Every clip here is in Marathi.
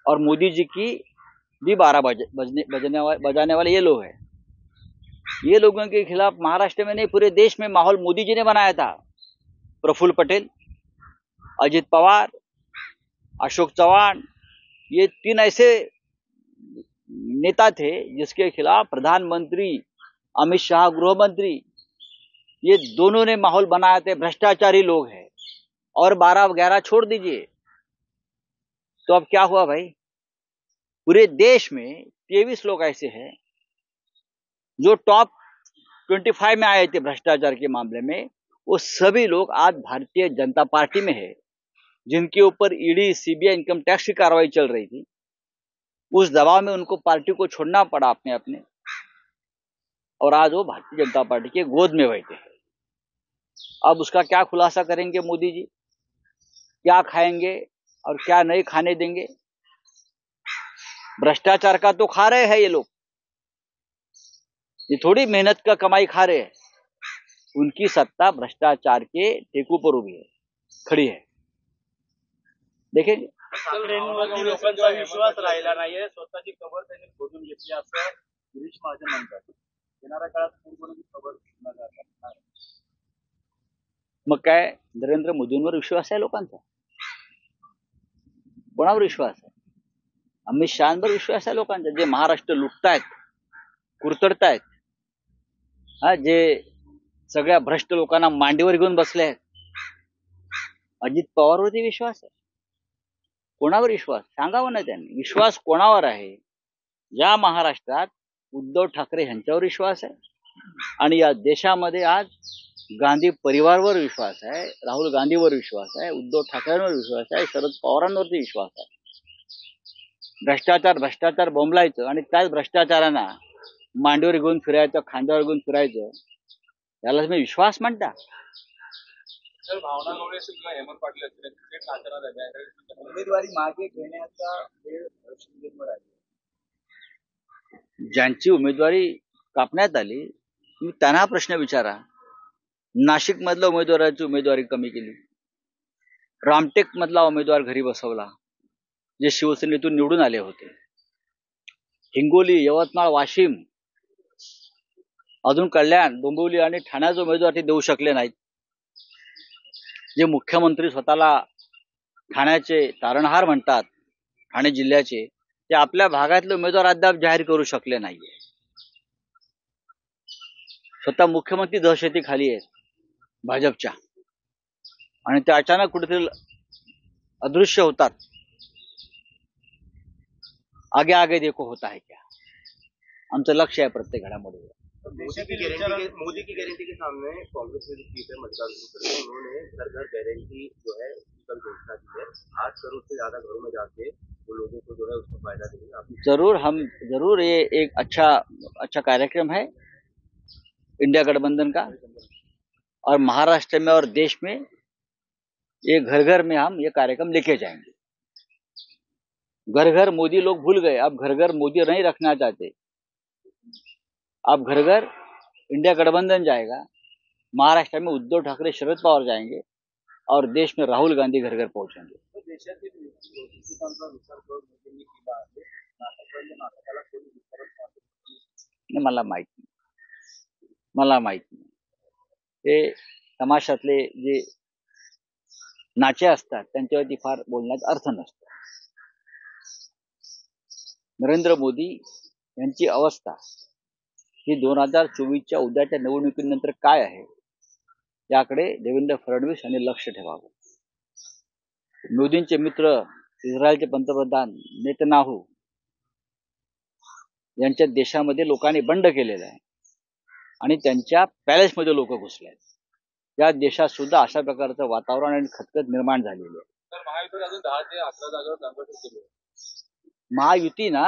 और मोदी जी की भी 12 बजाने वाले ये लोग हैं। ये लोगों के खिलाफ महाराष्ट्र में नहीं, पूरे देश में माहौल मोदी जी ने बनाया था। प्रफुल्ल पटेल, अजित पवार, अशोक चौहान, ये 3 ऐसे नेता थे जिसके खिलाफ प्रधानमंत्री अमित शाह, गृह मंत्री, ये दोनों ने माहौल बनाया थे। भ्रष्टाचारी लोग हैं। और 12-11 छोड़ दीजिए, तो अब क्या हुआ भाई? पूरे देश में 23 लोग ऐसे हैं जो टॉप 25 में आए थे भ्रष्टाचार के मामले में। वो सभी लोग आज भारतीय जनता पार्टी में है, जिनके ऊपर ईडी, सीबीआई, इनकम टैक्स की कार्रवाई चल रही थी। उस दबाव में उनको पार्टी को छोड़ना पड़ा अपने अपने, और आज वो भारतीय जनता पार्टी के गोद में बैठे हैं। अब उसका क्या खुलासा करेंगे मोदी जी? क्या खाएंगे और क्या नहीं खाने देंगे? भ्रष्टाचार का तो खा रहे हैं ये लोग, ये थोड़ी मेहनत का कमाई खा रहे हैं। उनकी सत्ता भ्रष्टाचार के टेकू पर उभी है, खड़ी है। देखेंगे। लोकांचा विश्वास राहिला नाहीये, स्वतःची खबर त्यांनी खोदून घेतली असं गिरीश महाजन म्हणतात. येणाऱ्या काळात पूर्णपणे खबर जातात. मग काय नरेंद्र मोदींवर विश्वास आहे लोकांचा? कोणावर विश्वास आहे? अमित शहावर विश्वास आहे लोकांचा, जे महाराष्ट्र लुटतायत, कुरतडतायत, जे सगळ्या भ्रष्ट लोकांना मांडीवर घेऊन बसले आहेत. अजित पवारवरती विश्वास आहे? कोणावर विश्वास? सांगावं ना त्यांनी. विश्वास कोणावर आहे? या महाराष्ट्रात उद्धव ठाकरे यांच्यावर विश्वास आहे, आणि या देशामध्ये आज गांधी परिवारावर विश्वास आहे, राहुल गांधीवर विश्वास आहे, उद्धव ठाकरेंवर विश्वास आहे, शरद पवारांवरती विश्वास आहे. भ्रष्टाचार भ्रष्टाचार बोंबलायचं आणि त्याच भ्रष्टाचारांना मांडीवर घेऊन फिरायचं, खांद्यावर घेऊन फिरायचं, याला तुम्ही विश्वास म्हणता? भावना गवळी असेल किंवा हेमंत पाटील असतील, थेट नाचणार आहे. उमेदवारी मागे घेण्याचा वेळ शिंदेवर आहे. ज्यांची उमेदवारी कापण्यात आली, तुम्ही त्यांना प्रश्न विचारा. नाशिक मधल्या उमेदवाराची उमेदवारी कमी केली, रामटेक मधला उमेदवार घरी बसवला जे शिवसेनेतून निवडून आले होते, हिंगोली, यवतमाळ, वाशिम, अजून कल्याण, डोंबिवली आणि ठाण्याचे उमेदवार ते देऊ शकले नाहीत. जे मुख्यमंत्री स्वतःला ठाण्याचे तारणहार म्हणतात, ठाणे जिल्ह्याचे, ते आपल्या भागातले उमेदवार अद्याप जाहीर करू शकले नाहीये. स्वतः मुख्यमंत्री दहशतीखाली आहेत भाजपच्या, आणि ते अचानक कुठेतरी अदृश्य होतात. आगे आगे देखो होता है क्या. आमचं लक्ष आहे प्रत्येक घडामोडीवर. मोदी की गारंटी के सामने कांग्रेस ने जो सीट है मल्लिकार्जुन खड़गे, उन्होंने घर घर गारंटी जो है कल घोषणा की है. 8 करोड़ से ज्यादा घरों में जाके वो लोगों को जो है उसका फायदा देंगे. जरूर ये एक अच्छा कार्यक्रम है इंडिया गठबंधन का, और महाराष्ट्र में और देश में ये घर घर में हम ये कार्यक्रम लेके जाएंगे. घर घर मोदी लोग भूल गए, अब घर घर मोदी नहीं रखना चाहते. अब घर घर इंडिया गठबंधन जाएगा, महाराष्ट्र में उद्धव ठाकरे, शरद पवार जाएंगे, और देश में राहुल गांधी घर घर पहुंचेंगे. मला माहित नाही. हे तमाशातले जे नाचे असतात त्यांच्यावरती फार बोलण्यात अर्थ नसतो. नरेंद्र मोदी यांची अवस्था ही 2024च्या उद्याच्या निवडणुकीनंतर काय आहे याकडे देवेंद्र फडणवीस यांनी लक्ष ठेवावं. मोदींचे मित्र इस्रायलचे पंतप्रधान नेतन्याहू यांच्या देशामध्ये लोकांनी बंड केलेला आहे, आणि त्यांच्या पॅलेसमध्ये लोक घुसले आहेत. या देशात सुद्धा अशा प्रकारचं वातावरण आणि खतखत निर्माण झालेली आहे. महायुती ना,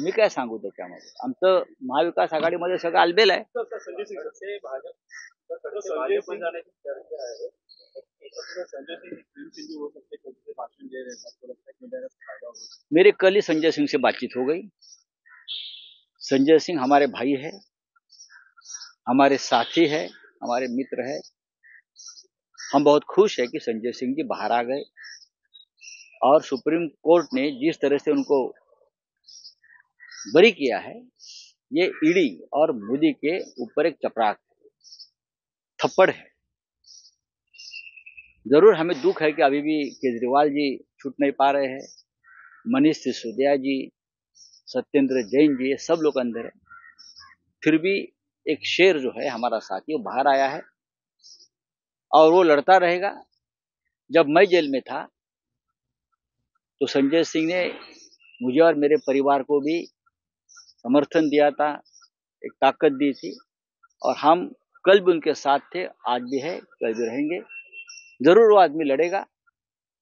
मी काय सांगू त्याच्यामध्ये. आमचं महाविकास आघाडीमध्ये सगळं आलबेल आहे. मेरे कल ही संजय सिंह से बातचीत हो गई. संजय सिंह हमारे भाई है, हमारे साथी है, हमारे मित्र है. हम बहुत खुश है कि संजय सिंह जी बाहर आ गए. और सुप्रीम कोर्ट ने जिस तरह से उनको बरी किया है, ये ईडी और मोदी के ऊपर एक चपराक थप्पड़ है। जरूर हमें दुख है कि अभी भी केजरीवाल जी छूट नहीं पा रहे हैं, मनीष सिसोदिया जी, सत्येंद्र जैन जी, ये सब लोग अंदर है। फिर भी एक शेर जो है हमारा साथी वो बाहर आया है और वो लड़ता रहेगा। जब मैं जेल में था तो संजय सिंह ने मुझे और मेरे परिवार को भी समर्थन दिया था, एक ताकत दी थी, और हम कल भी उनके साथ थे, आज भी है, कल भी रहेंगे। जरूर वो आदमी लड़ेगा।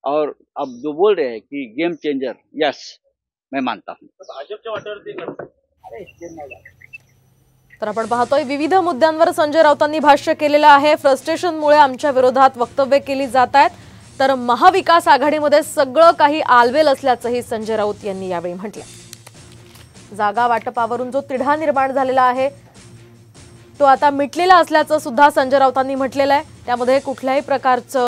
और अब जो बोल रहे हैं कि गेम चेंजर, यस, मैं मानता हूँ। भाजपच्या वाटेवरती तर आपण पाहतोय विविध मुद्द्यांवर संजय राऊतांनी भाष्य केलेलं आहे। फ्रस्ट्रेशनमुळे आमच्या विरोधात वक्तव्य केली जात आहेत, तर महाविकास आघाडीमध्ये सगळं काही आलबेल असल्याचंही संजय राऊत यांनी यावेळी म्हटलं। जागा वाटपावरून जो तिढा निर्माण झालेला आहे तो आता मिटलेला असल्याचं सुद्धा संजय राऊतांनी म्हटलेलं आहे। त्यामध्ये कुठल्याही प्रकारचं